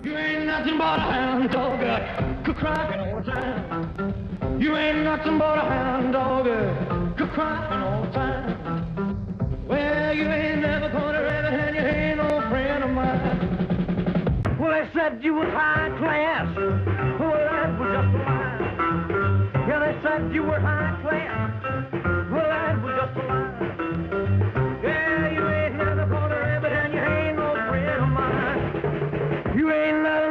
You ain't nothing but a hound dog, crying all the time. You ain't nothing but a hound dog, crying all the time. Well, you ain't never gonna rabbit and you ain't no friend of mine. Well, they said you was high class. Well, that was just a lie. Yeah, they said you were high class. Well, that was just a lie. Yeah, you ain't never gonna rabbit and you ain't no friend of mine. You ain't never